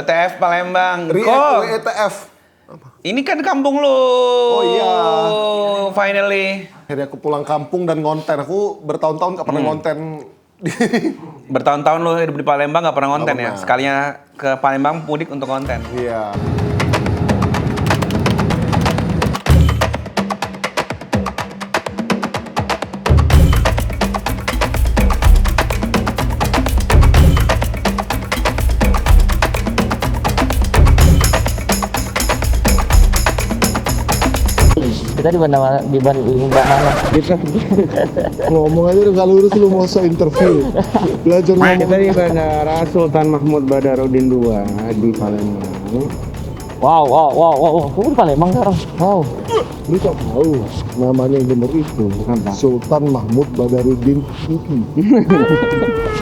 WTF Palembang. WTF. Ini kan kampung lu. Oh iya. Finally. Akhirnya aku pulang kampung dan ngonten. Aku bertahun-tahun gak pernah ngonten. Bertahun-tahun lu hidup di Palembang gak pernah ngonten ya? Pernah. Sekalinya ke Palembang mudik untuk konten. Iya. Kita di mana Kita ngomong aja udah gak lurus, lu mau interview. Belajar ngomong. Kita di Bandara Sultan Mahmud Badarudin II di Palembang. Wow. Kamu di Palembang sekarang? Wow. Lu tak tahu namanya yang bener itu Apa? Sultan Mahmud Badarudin UI.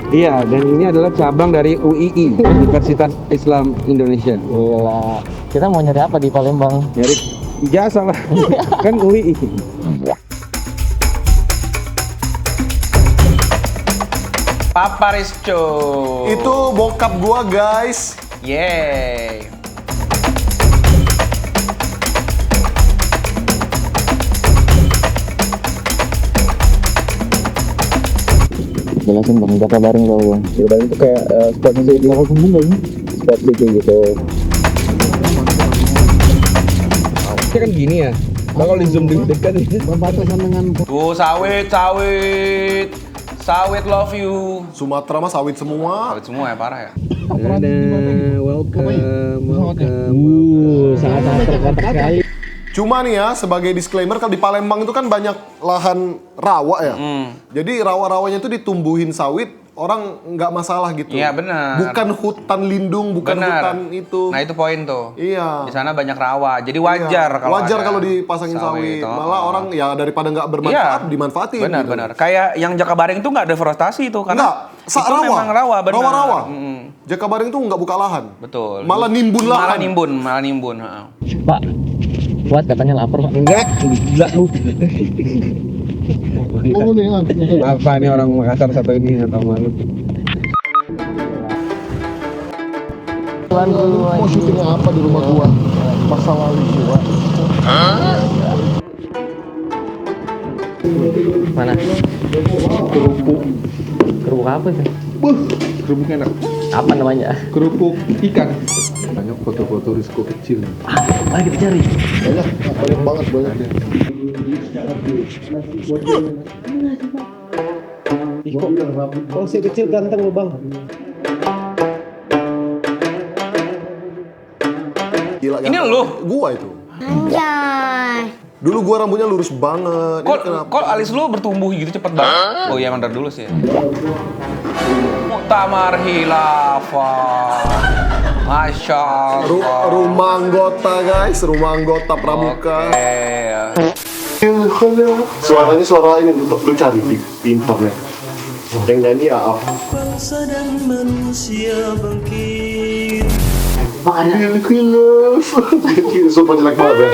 Iya, dan ini adalah cabang dari UII, Universitas Islam Indonesia. Gila. Kita mau nyari apa di Palembang? Nyari ijazah lah, kan UII. Papa Rizcho. Itu bokap gua, guys. Yeay. Jelasin bang, Jaka Baring lo bang. Jaka Baring itu kayak spot musik di lokal kumpul lagi. Spot musik gitu. Ini kan gini ya, kalau di zoom dekat ini Berbatasan dengan Tuh sawit love you. Sumatera mah sawit semua. Sawit semua ya, parah ya. ada welcome. Sangat terkontak sekali. Cuma nih ya, sebagai disclaimer, kalau di Palembang itu kan banyak lahan rawa ya. Jadi rawa-rawanya itu ditumbuhin sawit, orang nggak masalah gitu. Iya, benar. Bukan hutan lindung, bukan Benar. hutan itu. Nah itu poin tuh. Iya. Di sana banyak rawa, jadi wajar Iya. kalau wajar ada kalau dipasangin sawit. Malah orang ya daripada nggak bermanfaat, dimanfaatin. Benar. Kayak yang Jakabaring tuh nggak deforestasi itu karena Enggak, itu memang rawa, benar. Rawa-rawa. Jakabaring tuh nggak buka lahan. Betul. Malah nimbun lahan. Malah nimbun. Pak, buat katanya lapar pak. Enggak, gila lu. oh nih Apa nih orang Makassar satu ini atau malu? mau syuting apa di rumah gua? Masa lalu gua. Mana? Kerupuk apa sih? Kerupuk enak. Apa namanya? Kerupuk ikan. Banyak foto-foto Rizko kecil. Mari kita cari. Banyak banget banyak. Oh, si kecil ganteng lo bang. Gila, Ini lu? Gua itu. Anjay. Dulu gua rambutnya lurus banget. Ini kenapa? Kok alis lu bertumbuh gitu cepet banget? Oh iya, mandar dulu sih. Muktamar Hilafah. Masya Allah. Rumah anggota guys, rumah anggota pramuka. Suaranya suara ini lu cari di internet. Yang nyanyi ya apa? Sumpah jelek banget ya.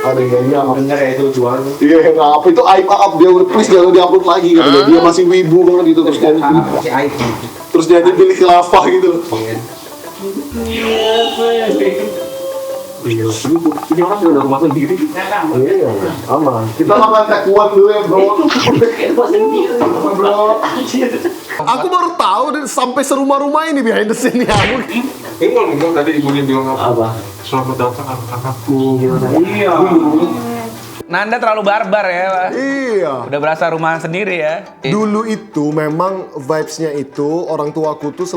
Ada yang nyanyi apa? Bener ya itu jualan. Iya yang apa itu aib up dia please jangan diupload lagi katanya. Dia masih wibu banget gitu terus nyanyi. Terus nyanyi pilih khilafah gitu. Ini orang sudah rumah sendiri. Iya, aman. Kita makan taekwondo dulu ya, bro. Bro. Aku baru tahu dan sampai serumah-rumah ini behind the scene ya. Ini kalau tadi ibunya bilang Apa? selamat datang anak-anakku. Iya. Nanda terlalu barbar ya, Pak. Iya. Udah berasa rumah sendiri ya. Dulu itu memang vibes-nya itu orang tuaku tuh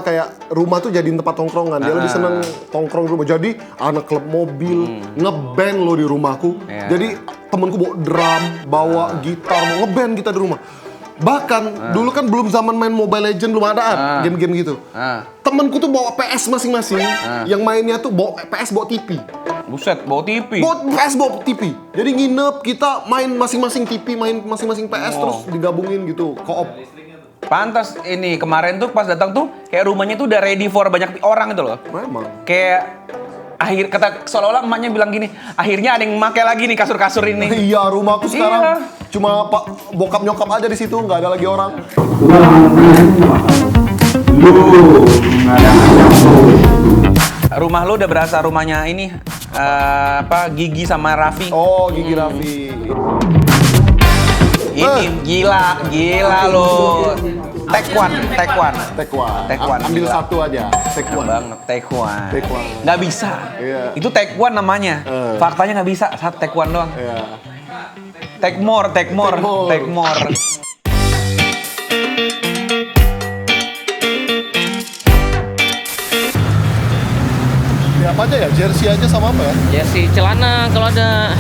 kayak rumah tuh jadiin tempat tongkrongan. Dia lebih seneng tongkrong di rumah. Jadi anak klub mobil, ngeband lo di rumahku. Iya. Jadi temenku bawa drum, bawa gitar, mau ngeband kita di rumah. Bahkan dulu kan belum zaman main Mobile Legend, belum ada game-game gitu. Temenku tuh bawa PS masing-masing. Yang mainnya tuh bawa PS, bawa TV. Buset, bawa TV. Bawa PS, bawa TV. Jadi nginep, kita main masing-masing TV, main masing-masing PS, terus digabungin gitu, co-op. Pantas ini kemarin tuh pas datang tuh kayak rumahnya tuh udah ready for banyak orang gitu loh. Memang. Kayak kata seolah-olah emaknya bilang gini, akhirnya ada yang make lagi nih kasur-kasur ini. Iya, rumahku sekarang Iya. cuma bokap nyokap aja di situ, nggak ada lagi orang. Lu nggak ada Rumah lu udah berasa rumahnya ini Gigi sama Raffi. Oh, Gigi Raffi. Ini gila lo. Taekwondo. Ambil gila. satu aja. Taekwondo. Banget Taekwondo. Taekwondo. Nggak bisa. Iya. Itu Taekwondo namanya. Faktanya nggak bisa. Satu Taekwondo doang. Iya. Take more. Ini apa aja ya? Jersey aja sama apa ya? Jersey, celana kalau ada.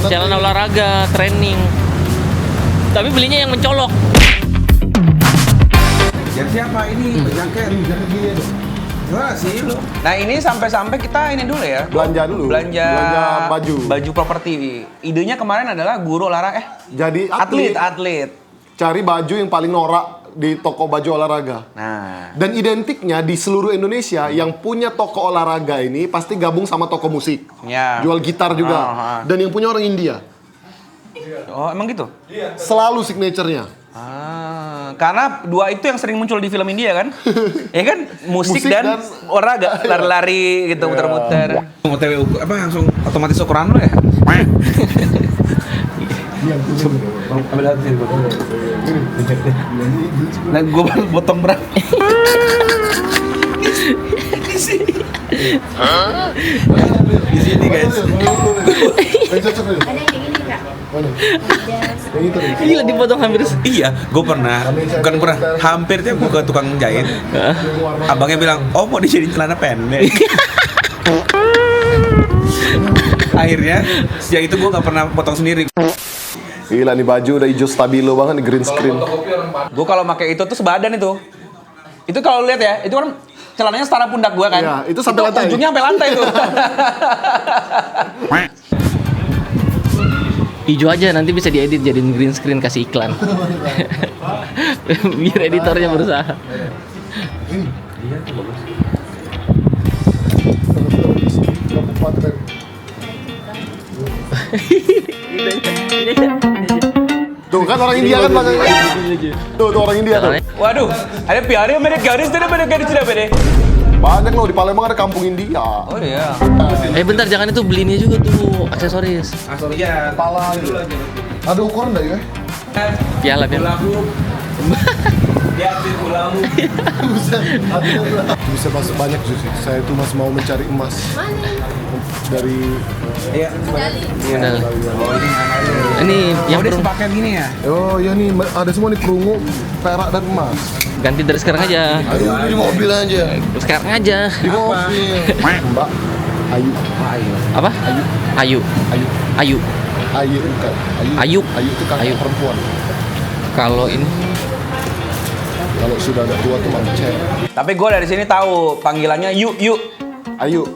Celana olahraga, training. Tapi belinya yang mencolok. Jersey apa ini? Jaket. Jaket gini aja. Gimana sih lu? Nah ini sampai kita ini dulu ya. Belanja dulu. Belanja baju. Baju properti. Idenya kemarin adalah guru olahraga. Jadi Atlet. cari baju yang paling norak di toko baju olahraga. Nah. Dan identiknya di seluruh Indonesia yang punya toko olahraga ini pasti gabung sama toko musik. Ya. Jual gitar juga. Dan yang punya orang India. Oh emang gitu? Selalu signaturenya. Karena dua itu yang sering muncul di film India kan? Ya kan? Musik dan olahraga, lari-lari gitu, muter-muter. OTW langsung otomatis ukuran lu ya? Ambil hati Nah, gue potong berapa? Di sini guys. Ada yang gini kak. Gila dipotong hampir. Iya, gue pernah. Bukan pernah. Hampirnya gue ke tukang jahit. Abangnya bilang, oh mau dijadiin celana pendek. Akhirnya sejak itu gue nggak pernah potong sendiri. Gila nih baju udah hijau stabilo banget nih, green screen. Gue kalau pakai itu tuh sebadan itu. Itu kalau lihat ya, itu kan celananya setara pundak gue kan. Iya, itu sampai lantai. Ujungnya sampai lantai tuh. Hijau aja nanti bisa diedit jadiin green screen kasih iklan. Biar editornya berusaha. Tuh kan orang India kan pakai. Tuh orang India tuh. Waduh, ada piare mereka garis dan mereka garis tidak beda. Banyak loh di Palembang ada kampung India. Oh iya. Bentar jangan itu belinya juga tuh aksesoris. Iya. Kepala gitu. Ada ukuran enggak ya? Piala. Bisa masuk banyak justru. Saya itu masih mau mencari emas. Dari Modal. Ini yang Udah perung. sepaket gini ya? oh ya nih ada semua nih perunggu perak dan emas. Ganti dari sekarang aja. Ayo di mobil aja. Sekarang aja. Di mobil. Mbak Ayu. Apa? Ayu. Ayu bukan. Ayu. Ayu itu kakak Ayu. perempuan. Kalau ini Kalau sudah agak tua tuh mancet. Tapi gue dari sini tahu panggilannya yuk. Ayu.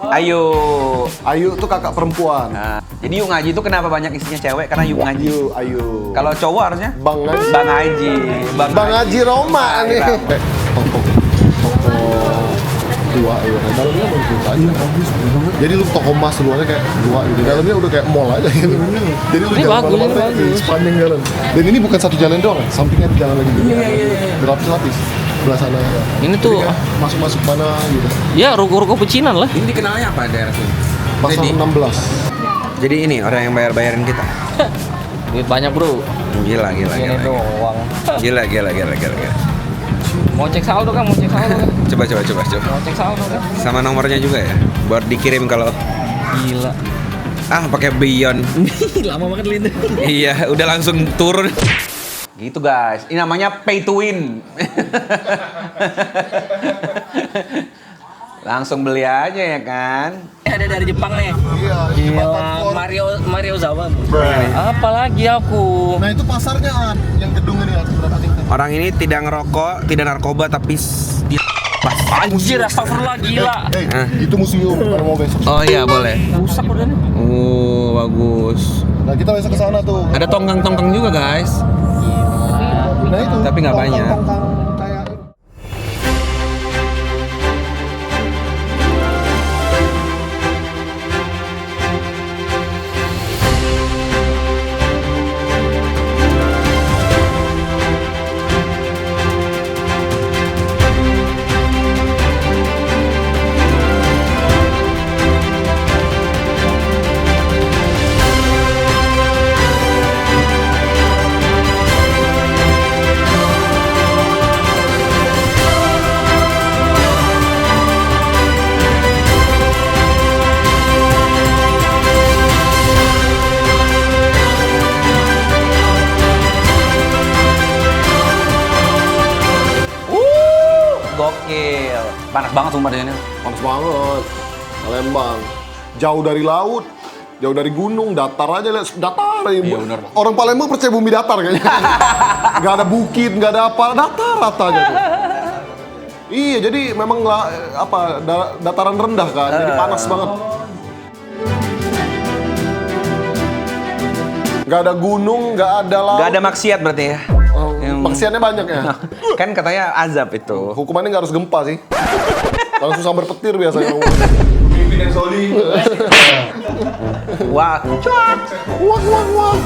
Ayu tuh kakak perempuan. Nah, jadi yuk ngaji itu kenapa banyak isinya cewek? Karena yuk ngaji. Ayu. Kalau cowok harusnya Bang Ngaji. Bang Haji. Bang Haji Roma nih. Toko tua ya. Dalamnya bagus aja. Jadi lu toko emas luarnya kayak tua gitu. Dalamnya udah kayak mall aja gitu. Jadi lu Ini jalan bagus, malam-malam ini bagus. sepanjang jalan. Dan ini bukan satu jalan doang, sampingnya ada jalan lagi. Iya. Berlapis-lapis. Sebelah sana. ini tuh Masuk-masuk mana gitu. ya ruko-ruko pecinan lah. Ini dikenalnya apa daerah sini? Pasar 16. Jadi ini orang yang bayarin kita. Duit banyak bro. Gila. doang. Gila. Mau cek saldo kan? Coba. Mau cek saldo kan? Sama nomornya juga ya, buat dikirim kalau Gila. pakai Beyond. Lama banget Linda. Iya, udah langsung turun. Gitu guys, ini namanya pay to win. Langsung beli aja ya kan. Ada dari Jepang nih. Iya, Gila, Mario Zawa. Apalagi aku. Nah, itu pasarnya yang gedung ini berapa tingkat? Orang ini tidak ngerokok, tidak narkoba, tapi dia pas. Anjir, astagfirullah gila. Itu museum kalau mau besok. Oh iya boleh. Rusak udah nih. Oh bagus. Nah, kita besok ke sana tuh. Ada tongkang-tongkang juga guys. Nah, itu. Tapi nggak banyak. Tongkang-tongkang kayak Panas banget sumpah di sini. Panas banget. Palembang. Jauh dari laut, jauh dari gunung, datar aja lihat datar aja. Iya, bener. Orang Palembang percaya bumi datar kayaknya. Gak ada bukit, gak ada apa, datar rata aja tuh. Iya, jadi memang dataran rendah kan, jadi panas banget. Gak ada gunung, gak ada laut. Gak ada maksiat berarti ya? Maksiatnya banyak ya. Kan katanya azab itu. Hukumannya nggak harus gempa sih. Langsung sambar petir biasanya. Pemimpin yang soli. Wah, Wah.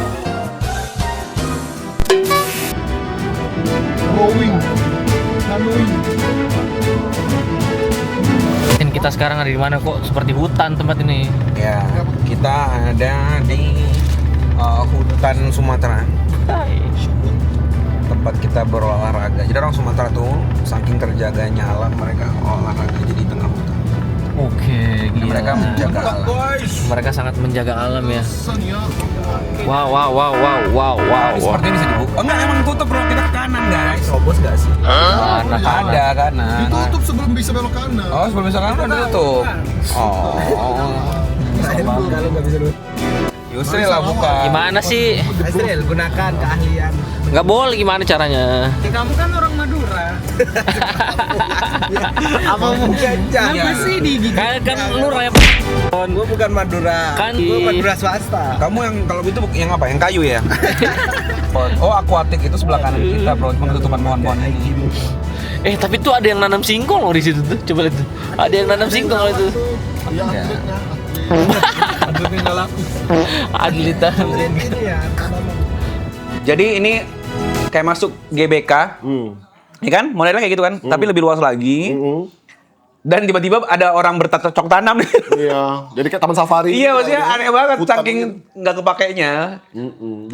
Kita sekarang ada di mana kok? Seperti hutan tempat ini. ya kita ada di hutan Sumatera. Tempat kita berolahraga. Jadi orang Sumatera tuh saking terjaganya alam mereka olahraga jadi tengah hutan. Oke, gila. Mereka menjaga alam. Mereka sangat menjaga alam ya. Wow. Seperti ini bisa dibuka. Oh enggak, emang tutup bro. Kita ke kanan guys. Robos gak sih? Mana Ada kanan. Ditutup sebelum bisa belok kanan. Oh sebelum bisa kanan udah tutup. Oh. Kalau nggak bisa dulu. Yusril lah buka. Gimana sih? Yusril gunakan keahlian. Nggak boleh, gimana caranya? Kamu kan orang Madura. Apa mungkin? Apa sih di? Kan lu rap. Gue bukan Madura. Kan gue Madura swasta. Kamu yang kalau itu yang apa? Yang kayu ya? Oh, aquatic itu sebelah kanan kita, bro. Penutupan pohon-pohon ini. Tapi tuh ada yang nanam singkong loh di situ tuh. Coba lihat tuh. Ada yang nanam singkong loh itu. Iya. Atletnya nggak laku. Atlet tanam singkong. Jadi ini kayak masuk GBK, ya kan? Modelnya kayak gitu kan, tapi lebih luas lagi. Dan tiba-tiba ada orang bercocok tanam. Iya, jadi kayak taman safari. Iya, maksudnya aneh banget, Hutan saking nggak kepakainya.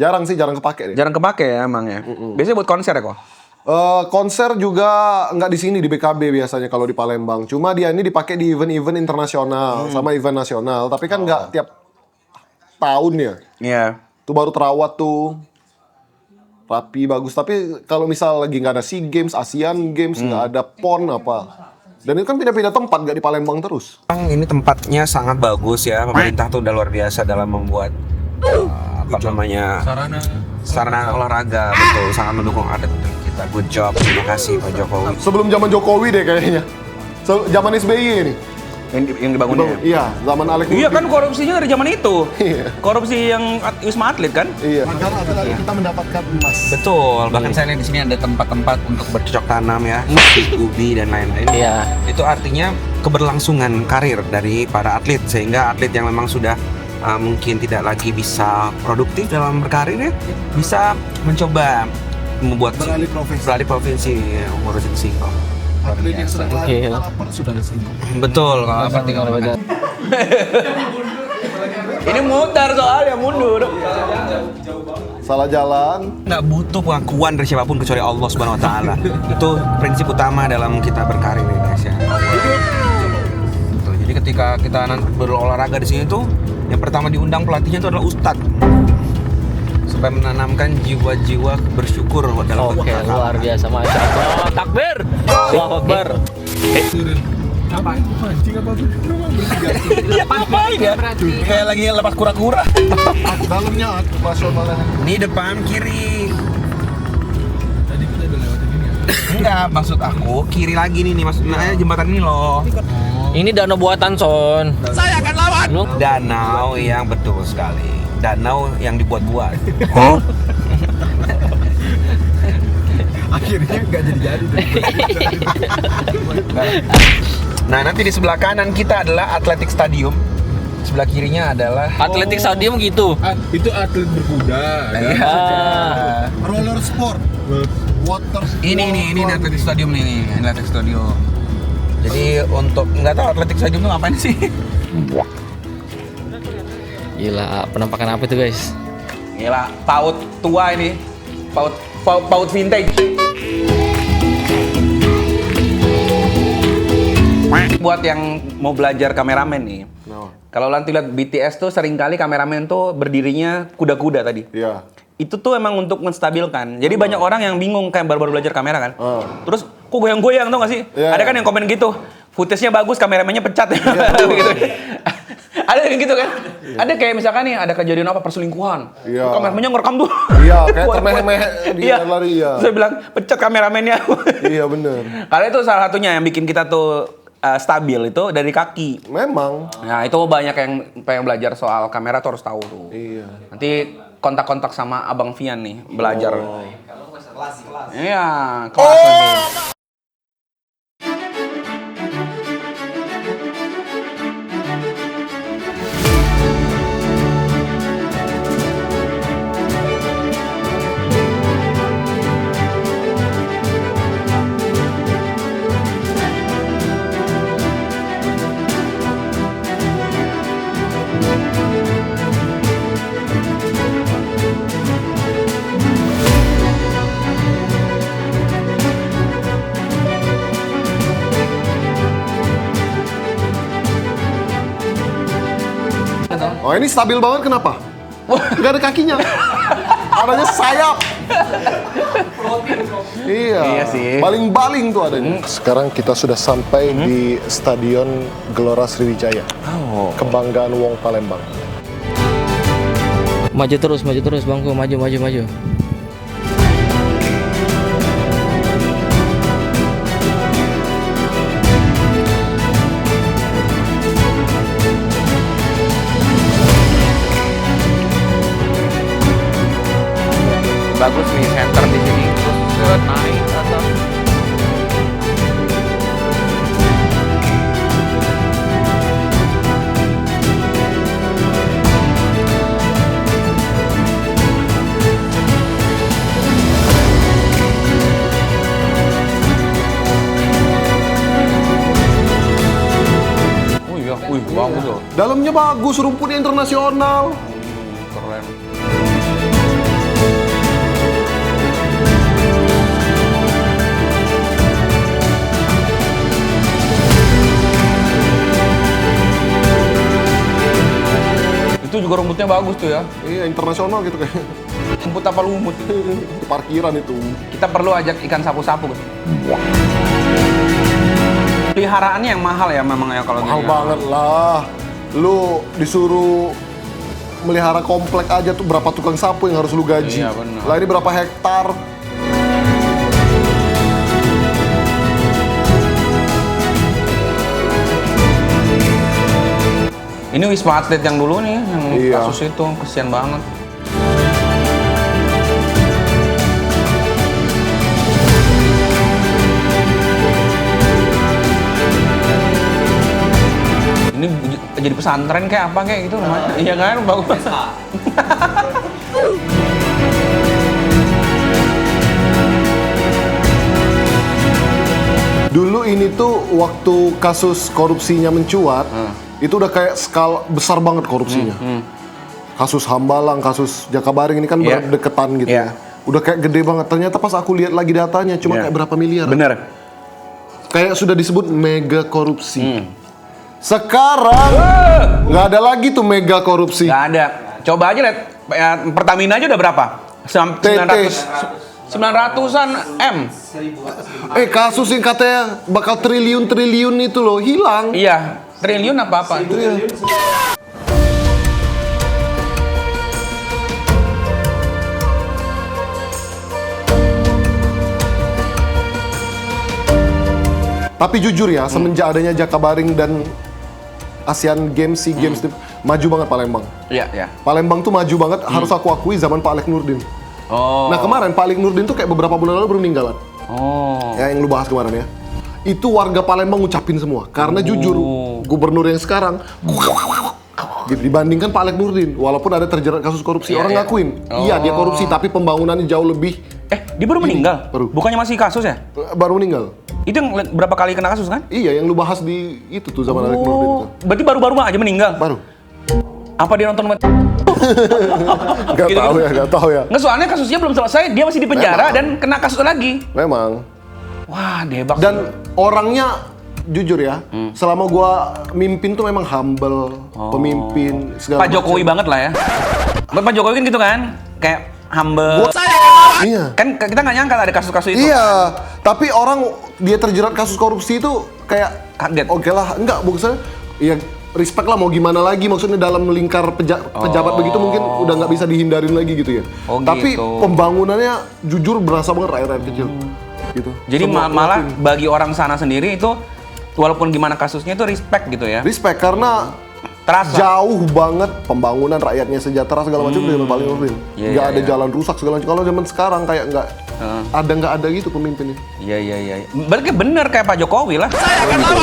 Jarang kepake deh. Jarang kepake ya emang ya. Biasanya buat konser ya kok. Konser juga nggak di sini di BKB biasanya kalau di Palembang. Cuma dia ini dipakai di event-event internasional sama event nasional. Tapi kan nggak tiap tahun ya. Iya. Itu baru terawat tuh. Rapi, bagus. Tapi kalau misal lagi nggak ada SEA Games, Asian Games, nggak ada PON apa. Dan itu kan pindah-pindah tempat, nggak di Palembang terus. Ini tempatnya sangat bagus ya. Pemerintah tuh udah luar biasa dalam membuat sarana olahraga. Betul, sangat mendukung atlet kita. Good job, terima kasih Pak Jokowi. Sebelum zaman Jokowi deh kayaknya. Zaman SBY nih. Yang dibangunnya. Iya, zaman Alex. Iya kan korupsinya dari zaman itu. Iya. Korupsi yang Wisma Atlet kan? Iya. Makanya kita mendapatkan emas. Betul. Bahkan saya lihat di sini ada tempat-tempat untuk bercocok tanam ya, ubi dan lain-lain. Iya. Itu artinya keberlangsungan karir dari para atlet sehingga atlet yang memang sudah mungkin tidak lagi bisa produktif dalam berkarir ya, bisa mencoba membuat beralih provinsi ngurusin singkong. Atlet yang sedang Oke. lapar sudah ada singkong. Betul, kalau apa tinggal baca. Ini mutar soalnya mundur. Salah jalan. Nggak butuh pengakuan dari siapapun kecuali Allah Subhanahu Wa Taala. Itu prinsip utama dalam kita berkarir di Indonesia. Betul. Jadi ketika kita berolahraga di sini tuh, yang pertama diundang pelatihnya itu adalah ustadz. Supaya menanamkan jiwa-jiwa bersyukur dalam Oke, luar biasa, Masya Allah. Takbir! Allahu Akbar. Ngapain ya? Kayak lagi lepas kura-kura. Dalamnya nasionalnya. Ini depan kiri. Tadi kita udah lewatin ini ya? Enggak, maksud aku kiri lagi nih maksudnya jembatan ini loh. Ini danau buatan, Son. Saya akan lawan. Danau yang betul sekali. Danau yang dibuat-buat. Oh? Akhirnya nggak jadi-jadi. Nah, nanti di sebelah kanan kita adalah Atletik Stadium. Sebelah kirinya adalah Atletik Stadium gitu. Itu atlet berkuda. Roller sport. Water sport. Ini Atletik Stadium nih, ini Atletik Stadium. Jadi untuk nggak tahu Atletik Stadium tuh ngapain sih? Gila, penampakan apa itu, guys? Gila, PAUD tua ini. PAUD vintage. Buat yang mau belajar kameramen nih. Kalau nanti lihat BTS tuh seringkali kameramen tuh berdirinya kuda-kuda tadi. Iya. Itu tuh emang untuk menstabilkan. Jadi banyak orang yang bingung kayak baru-baru belajar kamera kan. Terus kok goyang-goyang tau gak sih? Iya, Ada kan iya. yang komen gitu. footage-nya bagus, kameramennya pecat ya. Gitu. Ada yang gitu kan? Ada kayak misalkan nih ada kejadian apa perselingkuhan. Iya. Kameramennya ngerekam tuh. Iya, kayak termeh-meh dia lari ya. Terus saya bilang pecat kameramennya. Iya bener. Karena itu salah satunya yang bikin kita tuh stabil itu dari kaki. Memang. Nah itu banyak yang pengen belajar soal kamera tuh harus tahu tuh. Iya. Nanti kontak-kontak sama Abang Fian nih belajar. Iya, kelas nanti. Oh ini stabil banget kenapa? Gak ada kakinya. Adanya sayap. Iya sih. Baling-baling tuh adanya. Sekarang kita sudah sampai di Stadion Gelora Sriwijaya. Kebanggaan Wong Palembang. Maju terus bangku, maju. Bagus nih center di sini. Terus naik ke atas. Oh iya, bagus loh. Dalamnya bagus, rumputnya internasional. Keren. Itu juga rumputnya bagus tuh ya. Iya, internasional gitu kayak. Rumput apa lumut? Itu parkiran itu. Kita perlu ajak ikan sapu-sapu. Peliharaannya yang mahal ya memang ya kalau Mahal gini. banget lah. Lu disuruh melihara komplek aja tuh berapa tukang sapu yang harus lu gaji. Iya, benar. Lah ini berapa hektar. Ini Wisma Atlet yang dulu nih, yang Iya. kasus itu, kesian banget. Ini jadi pesantren kayak apa kayak gitu namanya. Iya kan, bagus. Dulu ini tuh waktu kasus korupsinya mencuat, itu udah kayak skala besar banget korupsinya. Kasus Hambalang, kasus Jakabaring ini kan Iya. berdekatan gitu Iya. ya. Udah kayak gede banget. Ternyata pas aku lihat lagi datanya cuma kayak berapa miliar. Bener. Kayak sudah disebut mega korupsi. Sekarang nggak ada lagi tuh mega korupsi. Nggak ada. Coba aja lihat Pertamina aja udah berapa? 900-an M. Kasus yang katanya bakal triliun-triliun itu loh hilang. Iya, triliun apa-apa. Tapi jujur ya, semenjak adanya Jakabaring dan Asian Games, SEA Games, maju banget Palembang. Iya, iya. Palembang tuh maju banget, harus aku akui zaman Pak Alek Nurdin. Oh. Nah kemarin Pak Alek Nurdin tuh kayak beberapa bulan lalu baru meninggal. Oh. Ya yang lu bahas kemarin ya. Itu warga Palembang ngucapin semua. Karena jujur, gubernur yang sekarang dibandingkan Pak Alek Nurdin, walaupun ada terjerat kasus korupsi, Iya, orang iya. ngakuin. Iya dia korupsi, tapi pembangunannya jauh lebih. Dia baru meninggal? Baru. Bukannya masih kasus ya? Baru meninggal. Itu yang berapa kali kena kasus kan? Iya, yang lu bahas di itu tuh zaman Alek Nurdin itu. Berarti baru-baru aja meninggal? Baru. Apa dia nonton Gak Gitu tahu kan? ya, gak tahu ya. Nggak, soalnya kasusnya belum selesai, dia masih di penjara Memang. dan kena kasus lagi. Memang. Wah, debak. Dan orangnya jujur ya, selama gua mimpin tuh memang humble, pemimpin segala Pak Jokowi banget lah ya. Pak Jokowi kan gitu kan, kayak humble. Iya. Kan kita nggak nyangka ada kasus-kasus itu. Iya, tapi orang dia terjerat kasus korupsi itu kayak kaget. Oke lah, enggak maksudnya ya respect lah, mau gimana lagi, maksudnya dalam lingkar pejabat begitu mungkin udah nggak bisa dihindarin lagi gitu ya. Tapi gitu. pembangunannya jujur berasa banget rakyat kecil gitu. Jadi malah bagi orang sana sendiri itu walaupun gimana kasusnya itu respect gitu ya. Respect karena Terasa. jauh banget pembangunan, rakyatnya sejahtera segala macam udah paling nuril. Nggak ada jalan rusak segala macam. Kalau zaman sekarang kayak nggak ada gitu pemimpinnya. Iya. Berarti bener kayak Pak Jokowi lah.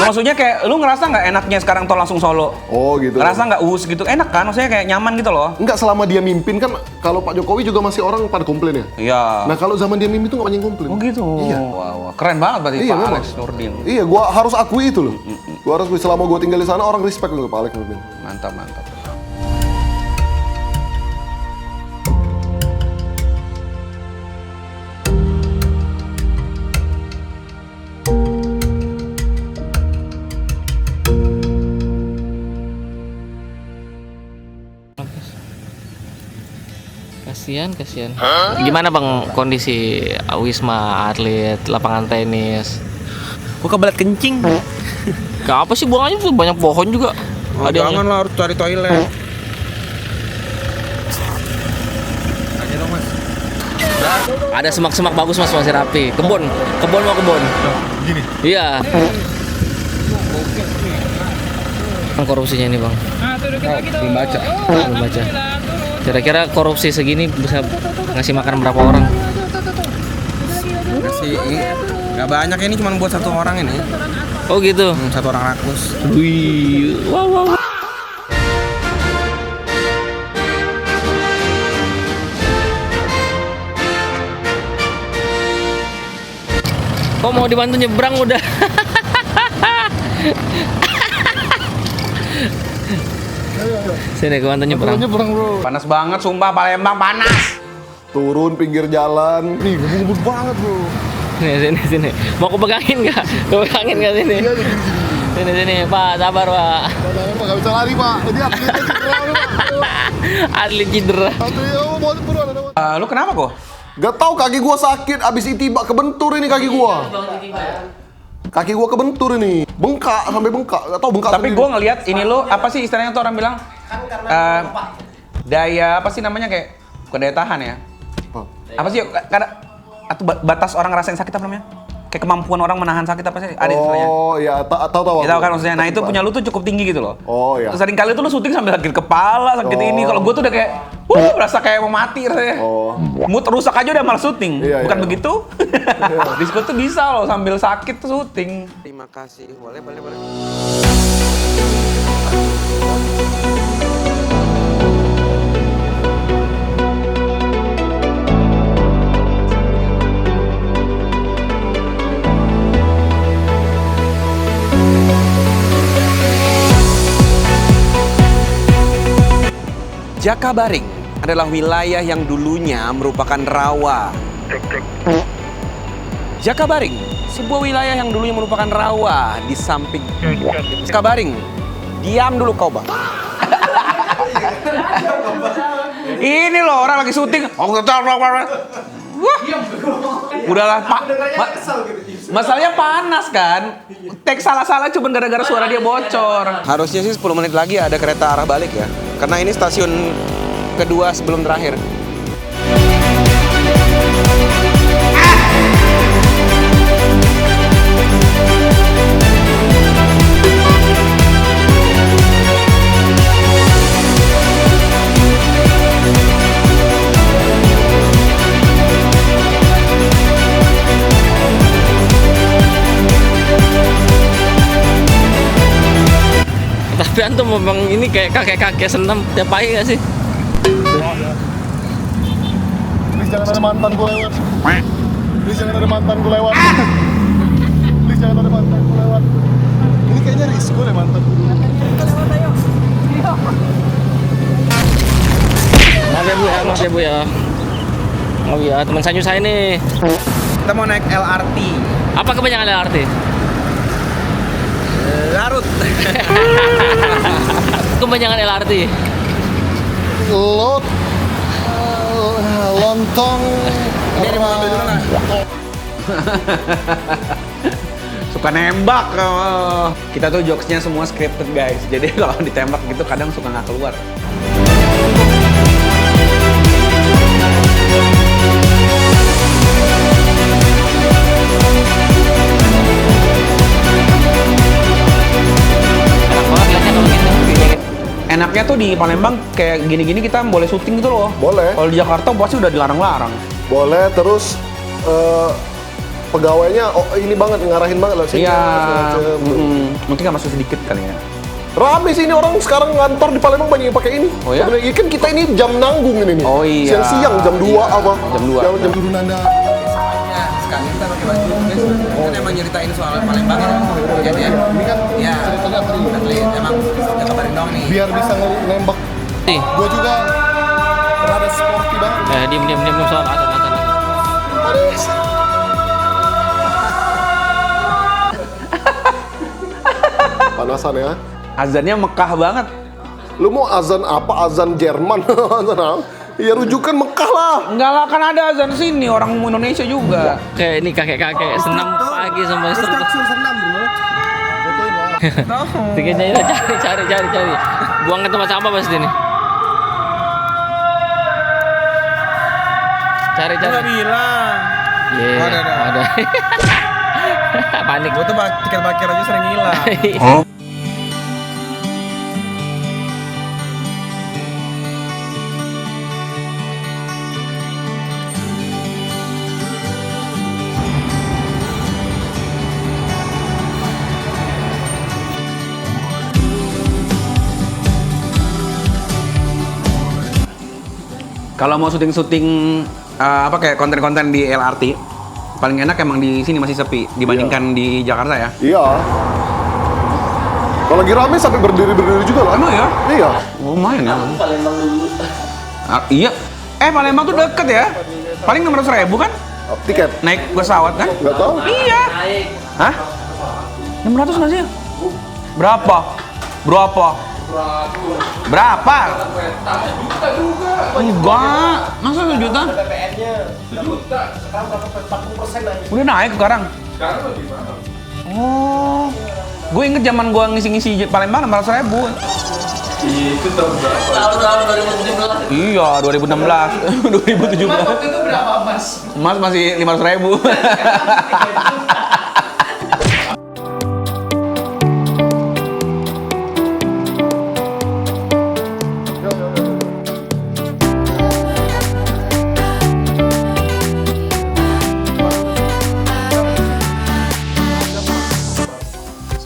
Maksudnya kayak lu ngerasa nggak enaknya sekarang tol langsung Solo? Oh gitu. Ngerasa nggak gitu? Enak kan? Maksudnya kayak nyaman gitu loh. Enggak, selama dia mimpin kan, kalau Pak Jokowi juga masih orang pada komplain ya. Iya. Nah kalau zaman dia mimpin tuh nggak banyak yang komplain. Oh gitu. Iya. Wah, keren banget berarti Iya, Pak memang. Alex Nurdin. Iya, gua harus akui itu loh. Gua harus akui, selama gua tinggal di sana orang respect loh ke Pak Alex Nurdin. Mantap. Kasihan. Gimana Bang kondisi wisma atlet, lapangan tenis? Gua kebelet kencing. Gak apa sih, buang aja tuh, banyak pohon juga. Ada yang Jangan lah, harus cari toilet. ada semak-semak bagus Mas, masih rapi. Kebun mau kebun. Gini. Iya. Korupsinya ini Bang. Belum baca. Belum baca. Kira-kira korupsi segini bisa ngasih makan berapa orang? Nggak banyak, ini cuma buat satu orang ini. Oh gitu. Satu orang rakus. Wih, wow. Kok mau dibantu nyebrang udah? Sini gue bantu nyebrang. Nyebrang bro. Panas banget sumpah, Palembang panas. Turun pinggir jalan. Nih ngebut banget bro. Sini. Mau kupegangin nggak? Kupegangin nggak sini? Sini, Pak. Sabar, Pak. Pak nggak bisa lari pak. Ini atletnya cedera pak. Atlet cedera. Mau buruan ada. Lu kenapa kok? Gak tau, kaki gua sakit. Abis itibak kebentur ini kaki gua. Kaki gua kebentur ini. Bengkak sampai bengkak. Gak tau bengkak. Tapi gue ngelihat ini lo apa sih istilahnya tuh orang bilang daya apa sih namanya, kayak bukan daya tahan ya? Apa sih karena atau batas orang ngerasain sakit apa namanya? Kayak kemampuan orang menahan sakit apa sih? Ada istilahnya. Oh iya, tahu. Ya, tahu kan maksudnya. Nah itu punya lu tuh cukup tinggi gitu loh. Oh iya. Sering kali tuh lu syuting sambil sakit kepala, sakit ini. Kalau gue tuh udah kayak, berasa kayak mau mati rasanya. Oh. Mood rusak aja udah malah syuting. Iya, Bukan iya. begitu? Disco tuh bisa loh sambil sakit tuh syuting. Terima kasih. Boleh. Jakabaring adalah wilayah yang dulunya merupakan rawa. Jakabaring, sebuah wilayah yang dulunya merupakan rawa di samping. Jakabaring, diam dulu kau bang. Ini loh orang lagi syuting. Wah, udahlah Pak. Masalahnya panas kan. Tag salah-salah cuma gara-gara suara dia bocor. Harusnya sih 10 menit lagi ada kereta arah balik ya. Karena ini stasiun kedua sebelum terakhir. Tapi antum memang ini kayak kakek-kakek senam tiap pagi nggak sih? Please jangan ada mantanku lewat. Please jangan ada mantanku lewat. Please jangan ada mantanku lewat. Ini kayaknya risiko deh mantanku. Maaf ya bu ya. Oh iya, teman Sanyu saya nih. Kita mau naik LRT. Apa kebanyakan LRT? Larut. Kebanyakan LRT. Lontong. Ini mau ambil dulu lah. suka nembak. Kita tuh jokesnya semua scripted guys. Jadi kalau ditembak gitu kadang suka nggak keluar. Enak banget lihatnya kalau gitu. Enaknya tuh di Palembang kayak gini-gini kita boleh syuting gitu loh. Boleh. Kalau di Jakarta pasti udah dilarang-larang. Boleh, terus pegawainya ini banget, ngarahin banget lah sini. Iya. Mungkin nggak masuk sedikit kali ya. Rame sih ini orang sekarang ngantor di Palembang banyak yang pakai ini. Oh ya? Sebenarnya kan kita ini jam nanggung ini nih. Oh iya. Siang-siang jam 2 apa? Jam 2. Jam turun Anda. Sekali kita pakai baju, kan emang nyeritain soal Palembang ya. Jadi Ini kan ya, ceritanya atlet emang udah kabarin dong nih. biar bisa nembak. Nih, Gua juga rada sporty banget. diam soal azan. Paris. Panasan ya. Azannya Mekah banget. Lu mau azan apa? Azan Jerman? Azan apa? Ya rujukan Mekah lah. Enggak lah, kan ada azan sini orang Indonesia juga. Kayak ini kakek-kakek senam pagi sampai istirahat. senam bro. Fotoin lah. Tiketnya cari. Buang ke tempat sampah pasti nih. Cari. Nggak bilang. Iya, ada. Panik. Gue tuh tiket parkir aja sering hilang. Kalau mau syuting-syuting apa kayak konten-konten di LRT, paling enak emang di sini masih sepi dibandingkan di Jakarta ya. Iya. Kalau lagi rame sampai berdiri juga loh. Emang ya? Iya. Lumayan ya. Palembang dulu. Iya. Palembang tuh deket ya. Paling 600.000 kan? Tiket. Naik pesawat kan? Nggak tahu. Iya. Hah? 600 nggak sih? Berapa? Enggak. Masa 1 juta? Udah naik sekarang? Sekarang lebih mahal. Oh. Gue inget zaman gue ngisi-ngisi Palembang 600.000. Itu tahun berapa? Tahun 2017. Iya, 2016. 2017. Waktu itu berapa, Mas? Mas masih 500.000.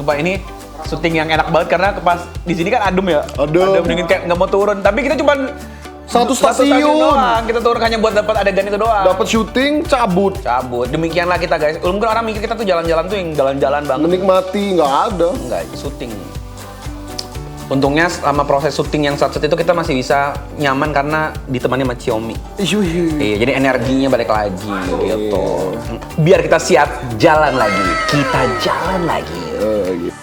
Sumpah ini syuting yang enak banget karena pas di sini kan adem ya. Adem. Dingin kayak nggak mau turun. Tapi kita cuma Satu stasiun doang. Kita turun hanya buat dapat adegan itu doang. dapat syuting, cabut. Demikianlah kita guys. Mungkin orang mikir kita tuh jalan-jalan tuh yang jalan-jalan banget. Menikmati nggak ada. Enggak, syuting. Untungnya selama proses syuting yang saat itu kita masih bisa nyaman karena ditemani sama Xiaomi. Iya, jadi energinya balik lagi gitu. Biar kita siap jalan lagi. Kita jalan lagi. Gitu.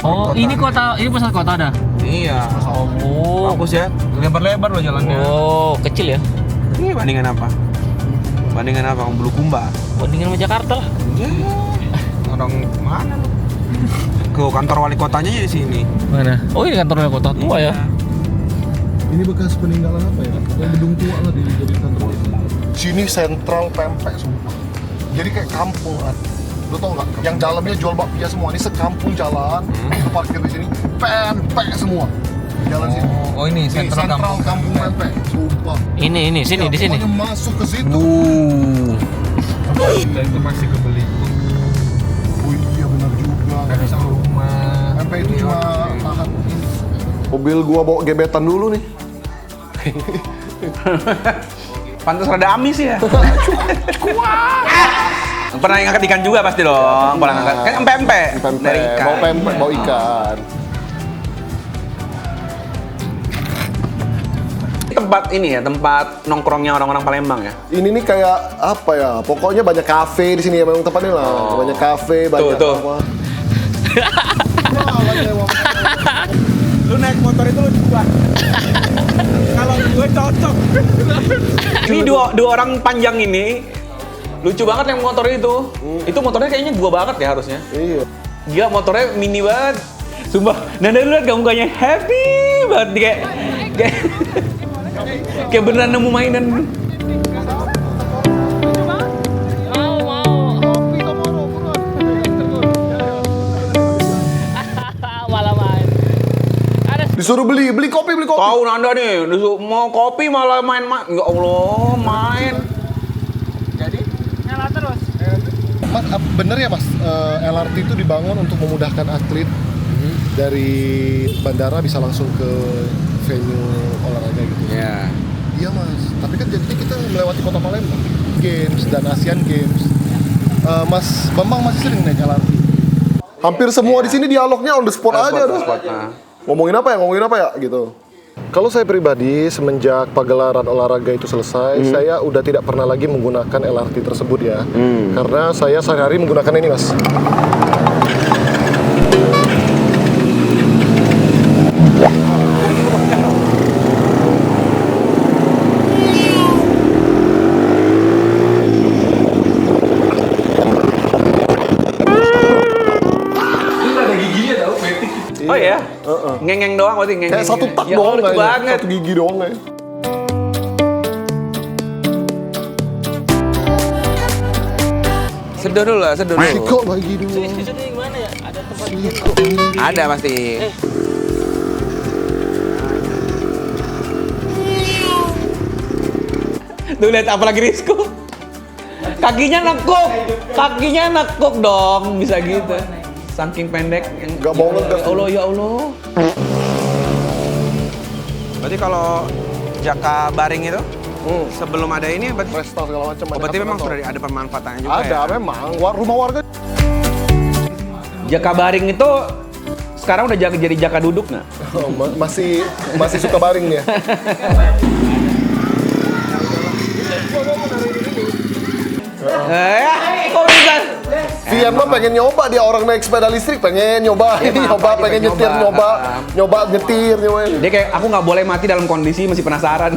Oh, ini pusat kota ada. Iya. Oh. Bagus ya. Lebar-lebar loh jalannya. Oh, kecil ya. Ini bandingan apa? Bulukumba. Bandingan sama Jakarta lah. Orang mana lu? Ke kantor wali kotanya aja di sini. Mana? Oh, ini kantor wali kota tua ya. Ini bekas peninggalan apa ya? Yang gedung tua lah di kantor. Sini sentral pempek sumpah. Jadi kayak kampung kan. Lo tau nggak? Yang dalamnya jual bakpia semua. Ini sekampung jalan. Kita parkir di sini. Pempek semua. Jalan sini. Oh ini sentral kampung. kampung pempek. Sumpah. Ini sini Ya, di sini. pokoknya masuk ke situ. Dan itu masih kebeli. Oh iya benar juga. Gak bisa rumah. Pempek itu cuma tahan ini. Mobil gua bawa gebetan dulu nih. Pantas rada amis ya. Pernah ngangkat ikan juga pasti dong. Pernah ngangkat. Kan pempek. Dari ikan. Bawa pempek, bawa ikan. Tempat ini ya, tempat nongkrongnya orang-orang Palembang ya. Ini nih kayak apa ya? Pokoknya banyak kafe di sini ya memang tempatnya lah. Banyak kafe, banyak tuh. apa. Lu naik motor itu lu Kalau gue cocok. Ini dua orang panjang ini lucu banget yang motor itu. Itu motornya kayaknya gua banget ya harusnya. Iya. Gila motornya mini banget. Sumpah. Nanda lu lihat gak mukanya happy banget kayak beneran nemu mainan. Malah main. Disuruh beli kopi. Tahu Nanda nih, mau kopi malah main. Ya Allah, main. Mas, bener ya Mas, LRT itu dibangun untuk memudahkan atlet dari bandara bisa langsung ke venue olahraga gitu. Ya. Iya Mas, tapi kan jadi kita melewati kota Palembang, Games dan Asian Games. Mas Bambang masih sering naik LRT. Hampir semua di sini dialognya on the spot aja dah. Ngomongin apa ya gitu. Kalau saya pribadi semenjak pagelaran olahraga itu selesai, saya udah tidak pernah lagi menggunakan LRT tersebut ya. Karena saya sehari-hari menggunakan ini Mas. Oh ya? Ngeng-ngeng doang berarti ngeng. Kayak satu tak Ya, doang lucu kayaknya. banget. Satu gigi doang ya. Seduh dulu lah, seduh dulu. Siko bagi dulu. Sini gimana ya? Ada tempat Ada pasti. Tuh lihat apalagi Rizko. Kakinya nekuk dong, bisa gitu. Saking pendek. Nggak mau ngegas. Ya Allah, ya Allah. Berarti kalau Jaka Baring itu sebelum ada ini berarti Resta segala macam. berarti memang sudah ada pemanfaatannya juga ada ya? memang. Rumah warga Jaka Baring itu sekarang udah jadi Jaka duduk nggak? masih suka baring dia. Kok bisa? Vian mah pengen nyoba, dia orang naik sepeda listrik pengen nyoba, pengen nyetir nyoba. Dia kayak aku nggak boleh mati dalam kondisi masih penasaran.